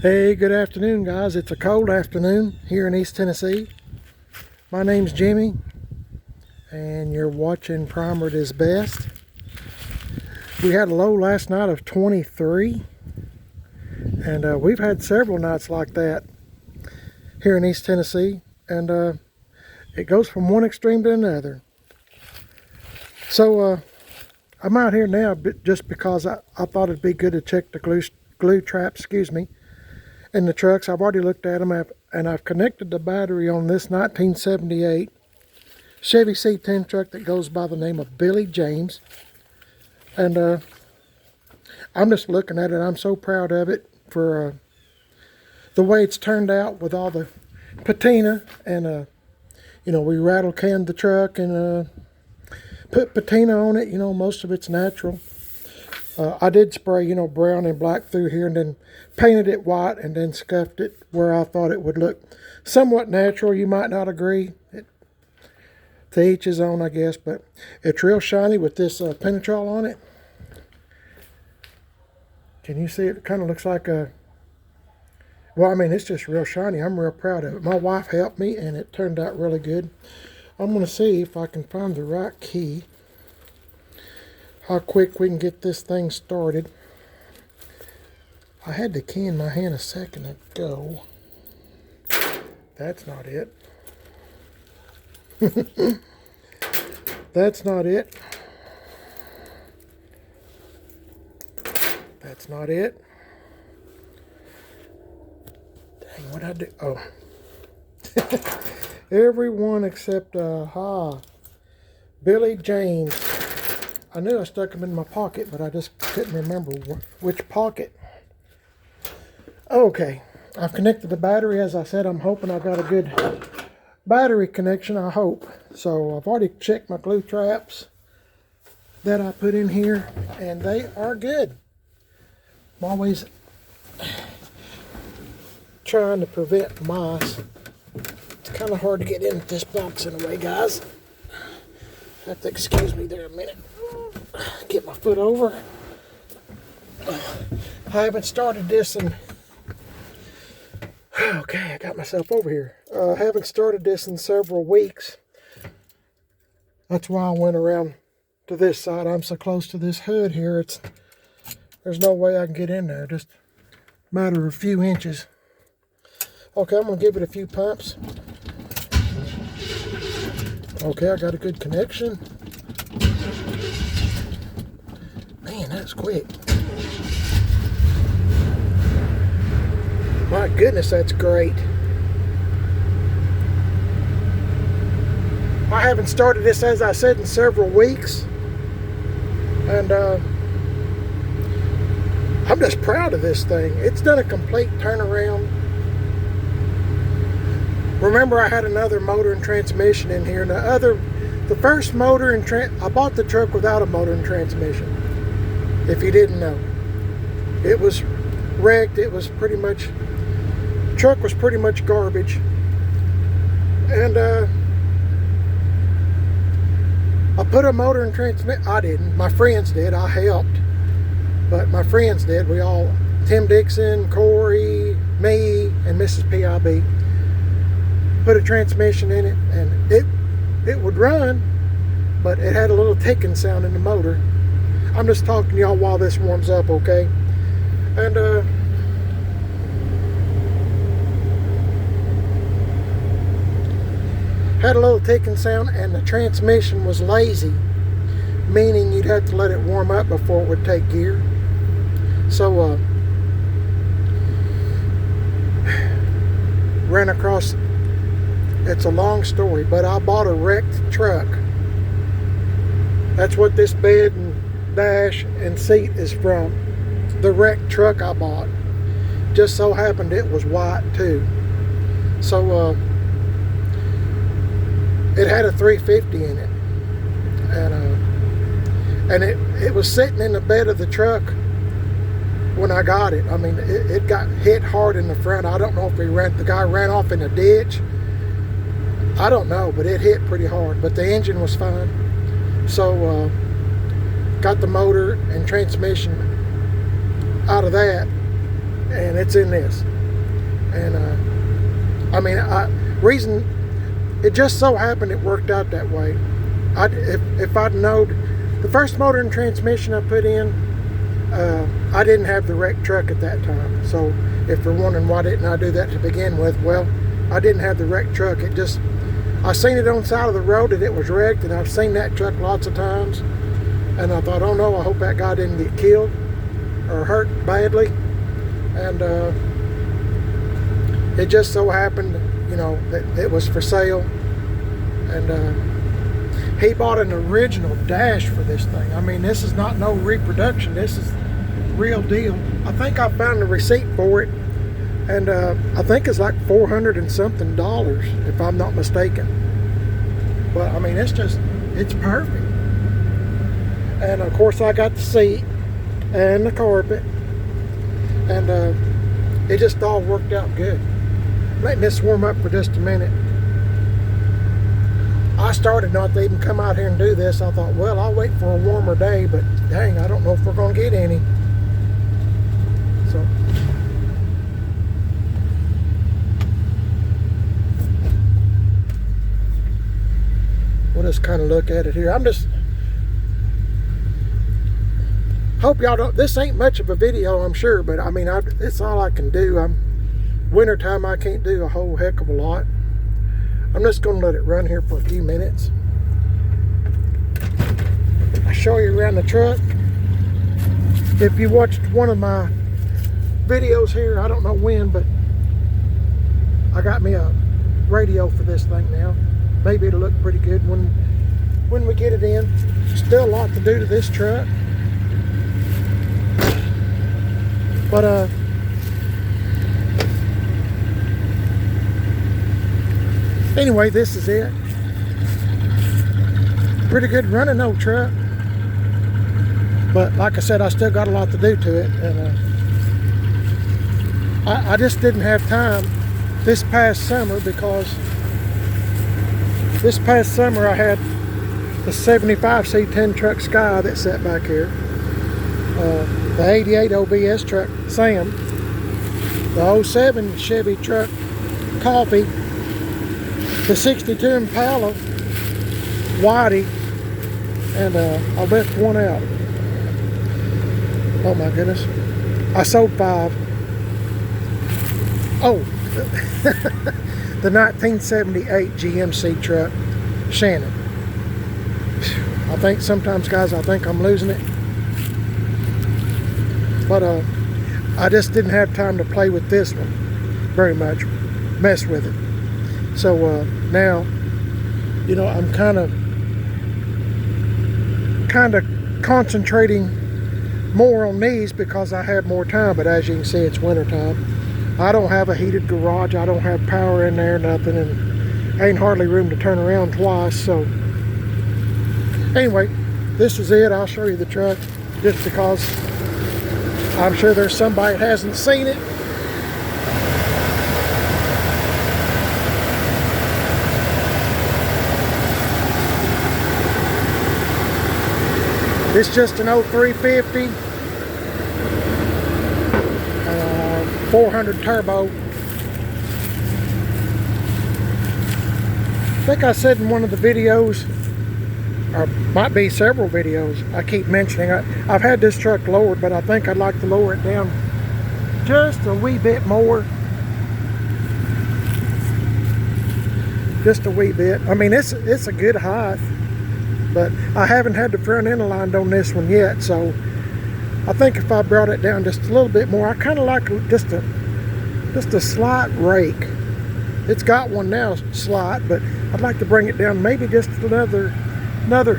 Hey, good afternoon, guys. It's a cold afternoon here in East Tennessee. My name's Jimmy, and you're watching Primered is Best. We had a low last night of 23, and we've had several nights like that here in East Tennessee, and it goes from one extreme to another. So I'm out here now just because I thought it'd be good to check the glue traps, in the trucks. I've already looked at them, and I've connected the battery on this 1978 Chevy C10 truck that goes by the name of Billy James. And I'm just looking at it. I'm so proud of it for the way it's turned out with all the patina. And, we rattle canned the truck and put patina on it. Most of it's natural. I did spray, brown and black through here, and then painted it white, and then scuffed it where I thought it would look somewhat natural. You might not agree. To each his own, I guess, but it's real shiny with this penetrol on it. Can you see it? It kind of looks like it's just real shiny. I'm real proud of it. My wife helped me, and it turned out really good. I'm going to see if I can find the right key. How quick we can get this thing started. I had the key in my hand a second ago. That's not it. That's not it. That's not it. Dang, what'd I do? Oh. Everyone except, Billy James. I knew I stuck them in my pocket, but I just couldn't remember which pocket. Okay, I've connected the battery. As I said, I'm hoping I've got a good battery connection, I hope. So I've already checked my glue traps that I put in here, and they are good. I'm always trying to prevent mice. It's kind of hard to get in this box in a way, guys. Have to excuse me there a minute. Get my foot over. I haven't started this in... Okay, I got myself over here. I haven't started this in several weeks. That's why I went around to this side. I'm so close to this hood here. There's no way I can get in there. Just a matter of a few inches. Okay, I'm going to give it a few pumps. Okay, I got a good connection. Man, that's quick. My goodness, that's great. I haven't started this, as I said, in several weeks. And I'm just proud of this thing. It's done a complete turnaround. Remember, I had another motor and transmission in here. The first motor and I bought the truck without a motor and transmission. If you didn't know, it was wrecked. It was pretty much, the truck was pretty much garbage. And I put a motor and transmission. I didn't. My friends did. I helped, but my friends did. We all, Tim Dixon, Corey, me, and Mrs. PIB. Put a transmission in it, and it would run, but it had a little ticking sound in the motor. I'm just talking to y'all while this warms up, okay? And had a little ticking sound, and the transmission was lazy, meaning you'd have to let it warm up before it would take gear. So ran across. It's a long story, but I bought a wrecked truck. That's what this bed and dash and seat is from. The wrecked truck I bought. Just so happened it was white too. So it had a 350 in it. And it was sitting in the bed of the truck when I got it. I mean, it got hit hard in the front. I don't know if the guy ran off in a ditch. I don't know, but it hit pretty hard. But the engine was fine. So got the motor and transmission out of that, and it's in this. And I mean, reason it just so happened it worked out that way. If I'd known, the first motor and transmission I put in, I didn't have the wrecked truck at that time. So if you're wondering why didn't I do that to begin with, well, I didn't have the wrecked truck. It just, I seen it on the side of the road that it was wrecked, and I've seen that truck lots of times, and I thought, oh no, I hope that guy didn't get killed or hurt badly. And it just so happened, you know, that it was for sale. And he bought an original dash for this thing. I mean, this is not no reproduction. This is real deal. I think I found the receipt for it, and I think it's like $400 and something, if I'm not mistaken. But I mean, it's perfect. And of course, I got the seat and the carpet, and it just all worked out good. Letting this warm up for just a minute. I started not to even come out here and do this. I thought, well, I'll wait for a warmer day, but dang, I don't know if we're going to get any. So, we'll just kind of look at it here. I'm just, hope y'all don't, this ain't much of a video, I'm sure, but I mean, it's all I can do. Wintertime, I can't do a whole heck of a lot. I'm just going to let it run here for a few minutes. I'll show you around the truck. If you watched one of my videos here, I don't know when, but I got me a radio for this thing now. Maybe it'll look pretty good when we get it in. Still a lot to do to this truck. But anyway, this is it. Pretty good running old truck. But like I said, I still got a lot to do to it. And I just didn't have time this past summer, because this past summer I had the 75 C10 truck Sky that sat back here. The 88 OBS truck Sam. The 07 Chevy truck Coffee. The 62 Impala Whitey, and I left one out. Oh my goodness, I sold 5. Oh, the 1978 GMC truck Shannon. I think sometimes, guys, I think I'm losing it, but I just didn't have time to play with this one very much, mess with it. So now, you know, I'm kind of concentrating more on these because I have more time. But as you can see, it's winter time. I don't have a heated garage. I don't have power in there, nothing, and ain't hardly room to turn around twice. So anyway, this is it. I'll show you the truck just because I'm sure there's somebody that hasn't seen it. It's just an 0350, 400 turbo. I think I said in one of the videos, or might be several videos, I keep mentioning I've had this truck lowered, but I think I'd like to lower it down just a wee bit more. Just a wee bit. I mean, it's a good height. But I haven't had the front end aligned on this one yet, so I think if I brought it down just a little bit more, I kind of like just a slight rake. It's got one now, slight, but I'd like to bring it down maybe just another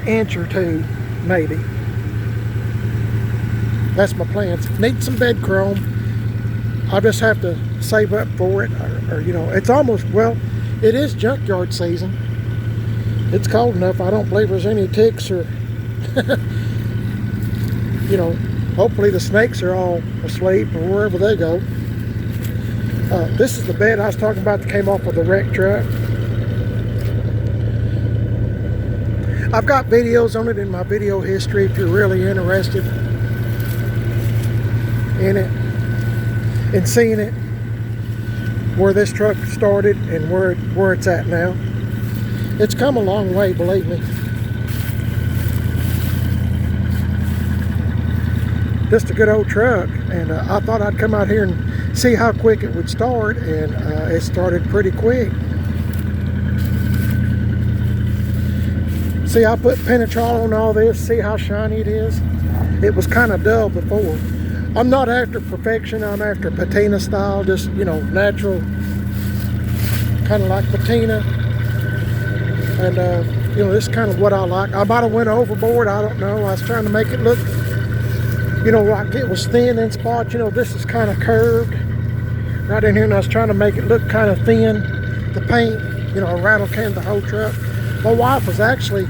inch or two, maybe. That's my plans. Need some bed chrome. I'll just have to save up for it, or you know, it's almost, well, it is junkyard season. It's cold enough. I don't believe there's any ticks or, you know, hopefully the snakes are all asleep or wherever they go. This is the bed I was talking about that came off of the wrecked truck. I've got videos on it in my video history if you're really interested. in it and seeing it, where this truck started and where it's at now. It's come a long way, believe me. Just a good old truck, and I thought I'd come out here and see how quick it would start, and it started pretty quick. See, I put penetrol on all this, see how shiny it is. It was kind of dull before. I'm not after perfection, I'm after patina style, just, you know, natural, kind of like patina. And you know, this is kind of what I like. I might have went overboard, I don't know. I was trying to make it look, you know, like it was thin in spots. You know, this is kind of curved right in here, and I was trying to make it look kind of thin. The paint, you know, rattle canned the whole truck. My wife was actually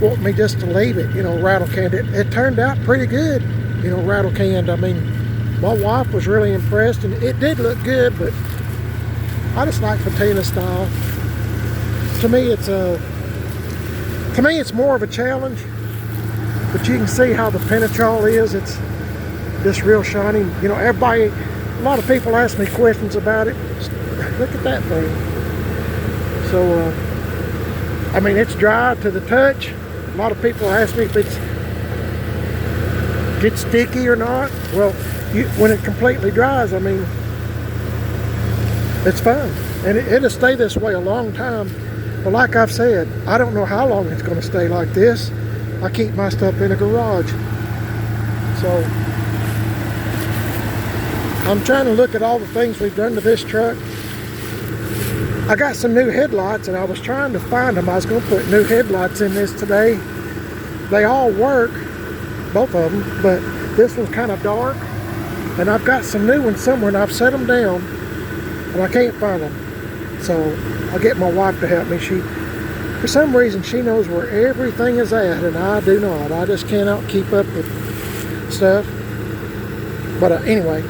wanting me just to leave it, you know, rattle canned. It turned out pretty good, you know, rattle canned. I mean, my wife was really impressed, and it did look good, but I just like patina style. To me, it's more of a challenge. But you can see how the penetrol is. It's just real shiny. You know, everybody, a lot of people ask me questions about it. Look at that thing. So, I mean, it's dry to the touch. A lot of people ask me if it gets sticky or not. Well, when it completely dries, I mean, it's fine. And it'll stay this way a long time. But like I've said, I don't know how long it's going to stay like this. I keep my stuff in a garage. So I'm trying to look at all the things we've done to this truck. I got some new headlights, and I was trying to find them. I was going to put new headlights in this today. They all work, both of them, but this one's kind of dark. And I've got some new ones somewhere, and I've set them down, and I can't find them. So I'll get my wife to help me. For some reason, she knows where everything is at, and I do not. I just cannot keep up with stuff. But anyway,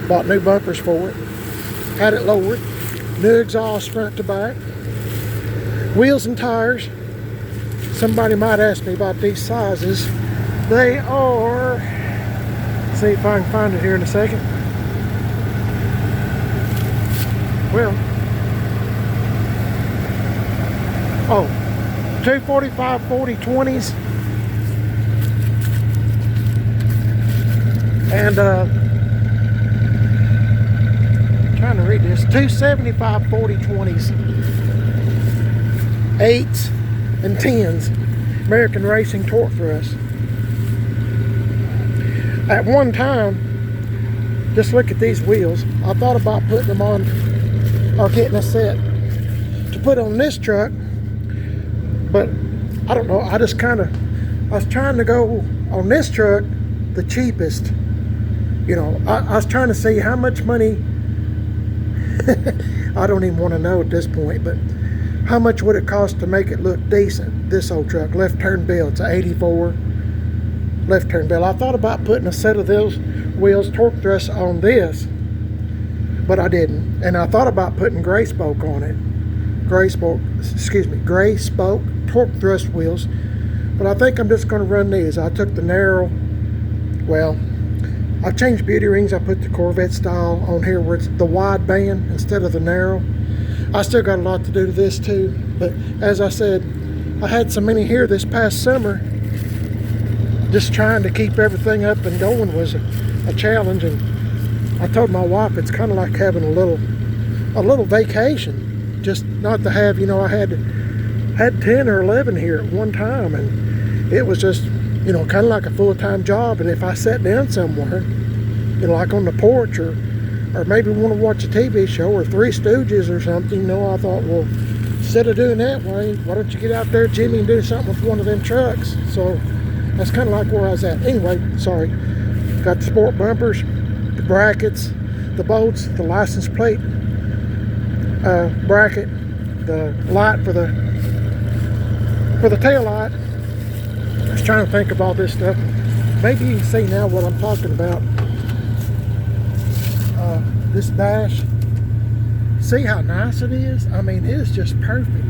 bought new bumpers for it. Had it lowered. New exhaust front to back. Wheels and tires. Somebody might ask me about these sizes. They are, let's see if I can find it here in a second. Well, 245 40/20s, and trying to read this, 275 40/20s, 8s and 10s, American Racing torque thrust. At one time, just look at these wheels. I thought about putting them on, or getting a set to put on this truck. But I don't know, I was trying to go on this truck the cheapest. You know, I was trying to see how much money, I don't even want to know at this point, but how much would it cost to make it look decent, this old truck, left turn bill. It's an 84 left turn bill. I thought about putting a set of those wheels, torque thrust on this, but I didn't. And I thought about putting gray spoke on it. Gray spoke torque thrust wheels, but I think I'm just going to run these. I took the narrow, well, I changed beauty rings. I put the Corvette style on here where it's the wide band instead of the narrow. I still got a lot to do to this too, but as I said, I had so many here this past summer. Just trying to keep everything up and going was a challenge, and I told my wife it's kind of like having a little vacation. Just not to have, you know, I had 10 or 11 here at one time, and it was just, you know, kind of like a full-time job. And if I sat down somewhere, you know, like on the porch, or maybe want to watch a TV show or Three Stooges or something, you know, I thought, well, instead of doing that, why don't you get out there, Jimmy, and do something with one of them trucks? So that's kind of like where I was at. Anyway, sorry. Got the sport bumpers, the brackets, the bolts, the license plate bracket, the light for the tail light. I was trying to think of all this stuff. Maybe you can see now what I'm talking about. This dash. See how nice it is? I mean, it is just perfect.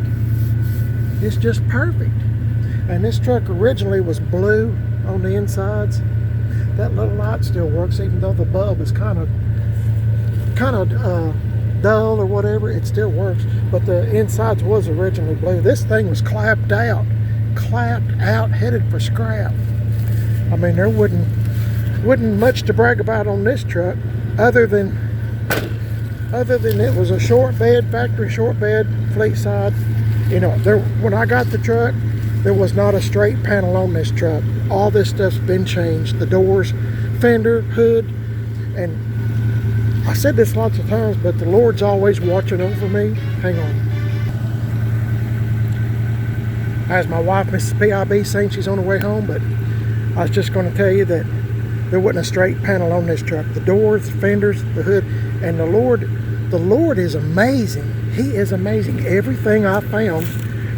It's just perfect. And this truck originally was blue on the insides. that little light still works, even though the bulb is kind of dull or whatever. It still works, but the insides was originally blue. This thing was clapped out, headed for scrap. I mean, there wasn't much to brag about on this truck, other than it was a short bed, factory short bed, fleet side. You know, when I got the truck, there was not a straight panel on this truck. All this stuff's been changed. The doors, fender, hood, and I said this lots of times, but the Lord's always watching over me. Hang on. As my wife, Mrs. PIB, saying she's on her way home, but I was just going to tell you that there wasn't a straight panel on this truck. The doors, fenders, the hood, and the Lord is amazing. He is amazing. Everything I found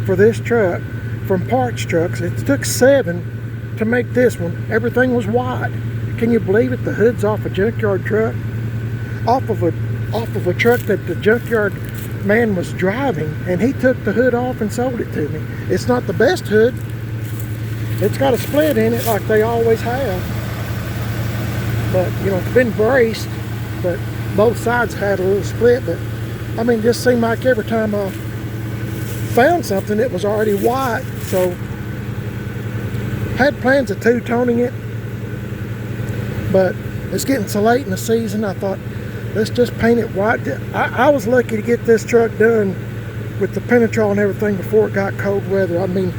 for this truck from parts trucks, it took 7 to make this one. Everything was white. Can you believe it? The hood's off a junkyard truck, off of a truck that the junkyard man was driving, and he took the hood off and sold it to me. It's not the best hood. It's got a split in it like they always have, but you know, it's been braced, but both sides had a little split. But I mean, just seemed like every time I found something, it was already white. So had plans of two-toning it, but it's getting so late in the season, I thought, let's just paint it white. I was lucky to get this truck done with the penetrol and everything before it got cold weather. I mean,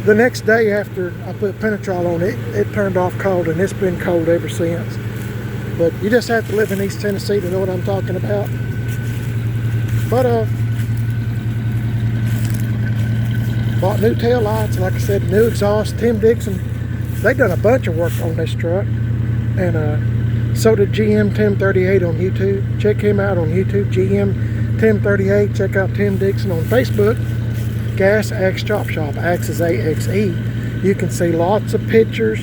the next day after I put penetrol on it, it turned off cold, and it's been cold ever since. But you just have to live in East Tennessee to know what I'm talking about. But bought new tail lights, like I said, new exhaust. Tim Dixon, they done a bunch of work on this truck, and so did GM Tim 38 on YouTube. Check him out on YouTube, GM Tim 38. Check out Tim Dixon on Facebook. Gas Axe Chop Shop, Axe is AXE. You can see lots of pictures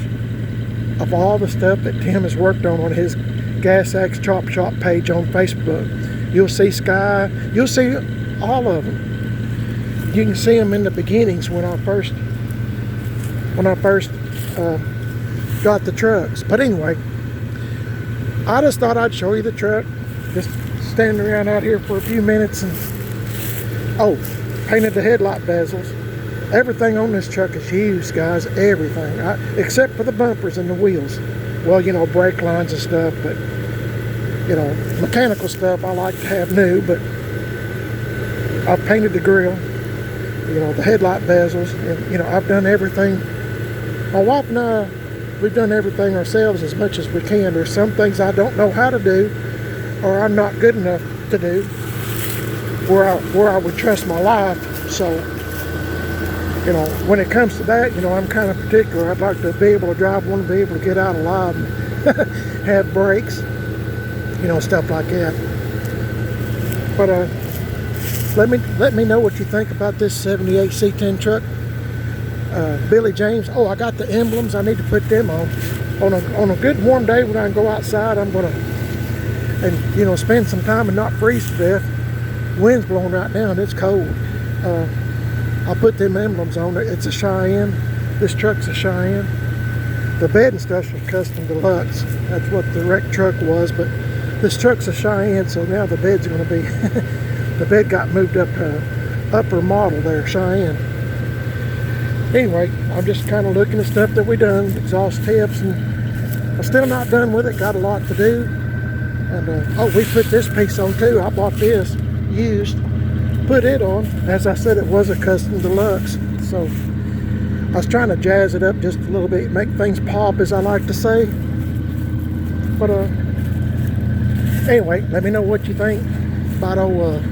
of all the stuff that Tim has worked on his Gas Axe Chop Shop page on Facebook. You'll see Sky, you'll see all of them. You can see them in the beginnings when I first got the trucks. But anyway, I just thought I'd show you the truck. Just standing around out here for a few minutes, and painted the headlight bezels. Everything on this truck is used, guys. Everything, except for the bumpers and the wheels. Well, you know, brake lines and stuff, but you know, mechanical stuff I like to have new. But I've painted the grill, you know, the headlight bezels, and you know, I've done everything. My wife and I, we've done everything ourselves as much as we can. There's some things I don't know how to do, or I'm not good enough to do, where I would trust my life. So, you know, when it comes to that, you know, I'm kind of particular. I'd like to be able to drive one, be able to get out alive, and have brakes, you know, stuff like that. But let me know what you think about this 78 C10 truck. Billy James. Oh, I got the emblems. I need to put them on. On a good warm day when I go outside, I'm gonna, and you know, spend some time and not freeze to death. Wind's blowing right now and it's cold. I'll put them emblems on it. It's a Cheyenne. This truck's a Cheyenne. The bed and stuff's a custom deluxe. That's what the wrecked truck was, but this truck's a Cheyenne, so now the bed's gonna be, the bed got moved up to upper model there, Cheyenne. Anyway, I'm just kind of looking at stuff that we done, exhaust tips, and I'm still not done with it. Got a lot to do. And we put this piece on too. I bought this used, put it on. As I said, it was a custom deluxe, so I was trying to jazz it up just a little bit, make things pop, as I like to say. But anyway, let me know what you think about old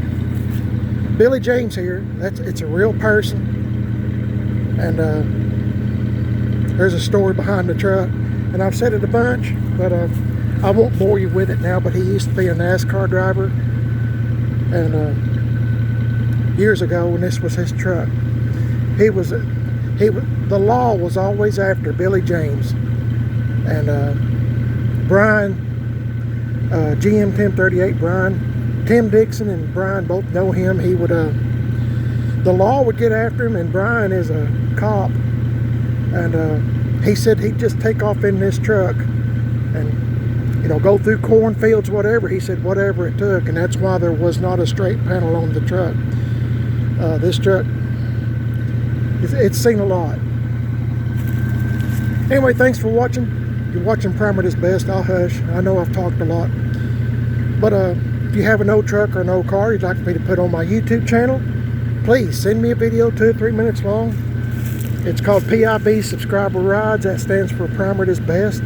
Billy James here. It's a real person. And there's a story behind the truck, and I've said it a bunch, but I won't bore you with it now. But he used to be a NASCAR driver, and years ago when this was his truck, the law was always after Billy James. And Brian, GM Tim 38, Brian, Tim Dixon and Brian both know him. He would the law would get after him, and Brian is a cop, and he said he'd just take off in this truck and, you know, go through cornfields, whatever. He said whatever it took, and that's why there was not a straight panel on the truck. This truck, it's seen a lot. Anyway, thanks for watching. You're watching Primer at Its Best. I'll hush. I know I've talked a lot. But if you have an old truck or an old car you'd like me to put on my YouTube channel, please send me a video 2 or 3 minutes long. It's called PIB Subscriber Rides. That stands for Primer at Its Best.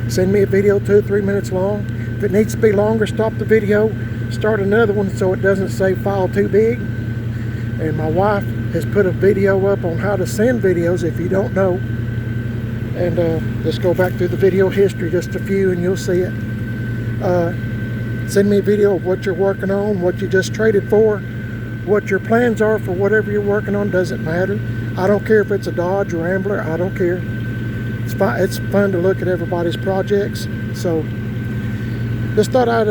Send me a video 2 or 3 minutes long. If it needs to be longer, stop the video, start another one so it doesn't say file too big. And my wife has put a video up on how to send videos if you don't know. And just go back through the video history, just a few, and you'll see it. Send me a video of what you're working on, what you just traded for, what your plans are for whatever you're working on. Doesn't matter. I don't care if it's a Dodge or Rambler. I don't care. It's fun. It's fun to look at everybody's projects. So just thought I'd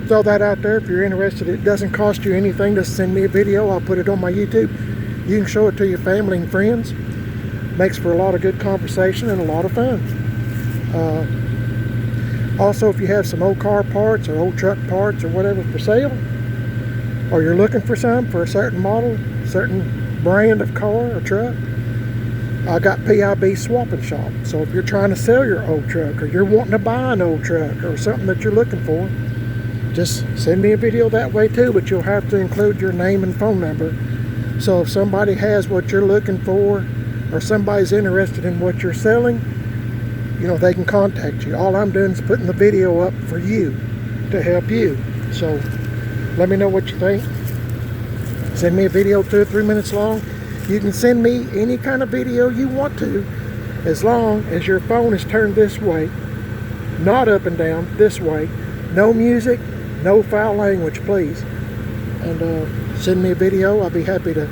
throw that out there. If you're interested, it doesn't cost you anything to send me a video. I'll put it on my YouTube. You can show it to your family and friends. Makes for a lot of good conversation and a lot of fun. Also, if you have some old car parts or old truck parts or whatever for sale, or you're looking for some for a certain model, certain brand of car or truck, I got PIB Swap and Shop. So if you're trying to sell your old truck, or you're wanting to buy an old truck or something that you're looking for, just send me a video that way too, but you'll have to include your name and phone number. So if somebody has what you're looking for, or somebody's interested in what you're selling, you know, they can contact you. All I'm doing is putting the video up for you, to help you. So let me know what you think. Send me a video 2 or 3 minutes long. You can send me any kind of video you want to, as long as your phone is turned this way, not up and down, this way. No music, no foul language, please. And send me a video. I'll be happy to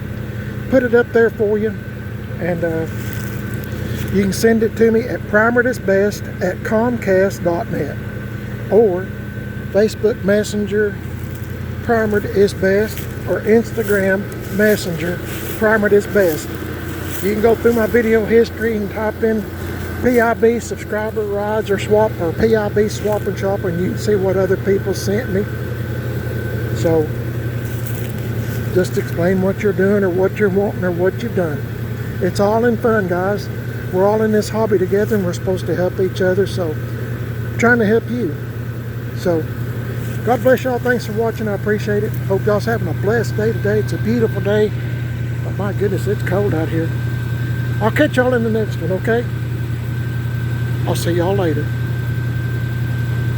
put it up there for you. And you can send it to me at primeratitsbest@comcast.net, or Facebook Messenger Primer at Its Best, or Instagram Messenger Primer at Its Best. You can go through my video history and type in PIB Subscriber Rides or Swap, or PIB Swap and Shop, and you can see what other people sent me. So just explain what you're doing or what you're wanting or what you've done. It's all in fun, guys. We're all in this hobby together, and we're supposed to help each other, so I'm trying to help you. So God bless y'all. Thanks for watching. I appreciate it. Hope y'all's having a blessed day today. It's a beautiful day, but my goodness, it's cold out here. I'll catch y'all in the next one, okay? I'll see y'all later.